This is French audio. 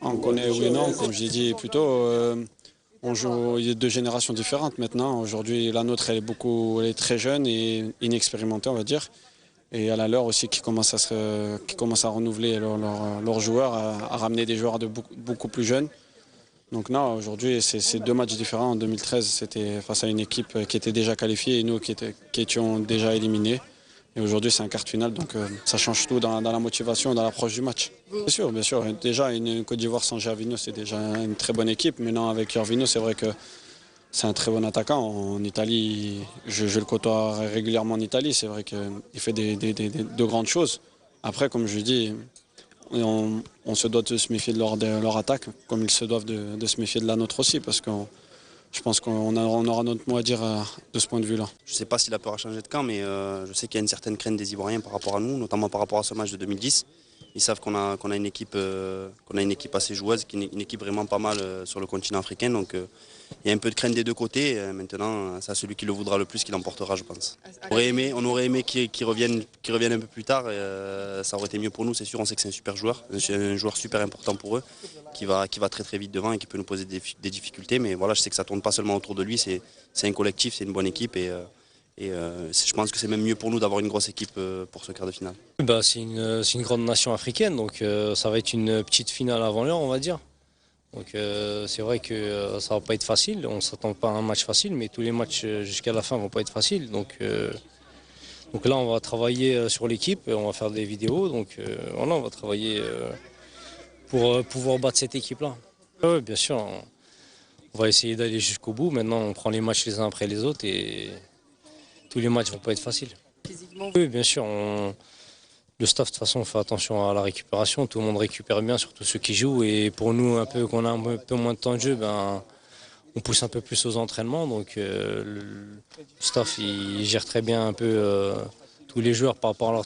On connaît oui et non, comme je l'ai dit plus tôt. On joue, il y a deux générations différentes maintenant. Aujourd'hui, la nôtre, elle est très jeune et inexpérimentée, on va dire. Et il y a la leur aussi qui commence à renouveler leurs joueurs, à ramener des joueurs de beaucoup plus jeunes. Donc non, aujourd'hui, c'est deux matchs différents. En 2013, c'était face à une équipe qui était déjà qualifiée et nous qui étions déjà éliminés. Et aujourd'hui, c'est un quart de finale, donc ça change tout dans la motivation, dans l'approche du match. Bien sûr, bien sûr. Déjà, une Côte d'Ivoire sans Gervinho, c'est déjà une très bonne équipe. Maintenant, avec Gervinho, c'est vrai que c'est un très bon attaquant. En Italie, je le côtoie régulièrement en Italie. C'est vrai qu'il fait de grandes choses. Après, comme je dis, on se doit de se méfier de leur attaque, comme ils se doivent de se méfier de la nôtre aussi, parce que je pense qu'on aura notre mot à dire de ce point de vue-là. Je ne sais pas si la peur a changé de camp, mais je sais qu'il y a une certaine crainte des Ivoiriens par rapport à nous, notamment par rapport à ce match de 2010. Ils savent qu'on a une équipe assez joueuse, une équipe vraiment pas mal sur le continent africain. Donc il y a un peu de crainte des deux côtés. Maintenant, c'est à celui qui le voudra le plus qui l'emportera, je pense. On aurait aimé qu'il revienne un peu plus tard. Ça aurait été mieux pour nous, c'est sûr. On sait que c'est un super joueur, un joueur super important pour eux, qui va très très vite devant et qui peut nous poser des difficultés. Mais voilà, je sais que ça ne tourne pas seulement autour de lui. C'est un collectif, c'est une bonne équipe. Je pense que c'est même mieux pour nous d'avoir une grosse équipe pour ce quart de finale. C'est une grande nation africaine, donc ça va être une petite finale avant l'heure, on va dire. Donc c'est vrai que ça va pas être facile, on ne s'attend pas à un match facile, mais tous les matchs jusqu'à la fin vont pas être faciles. Donc là, on va travailler sur l'équipe, on va faire des vidéos, donc voilà, on va travailler pour pouvoir battre cette équipe-là. Oui, bien sûr, on va essayer d'aller jusqu'au bout. Maintenant, on prend les matchs les uns après les autres et tous les matchs vont pas être faciles. Physiquement. Oui, bien sûr. Le staff, de toute façon, fait attention à la récupération. Tout le monde récupère bien, surtout ceux qui jouent. Et pour nous, qu'on a un peu moins de temps de jeu, on pousse un peu plus aux entraînements. Donc le staff, il gère très bien un peu tous les joueurs par rapport à leur temps.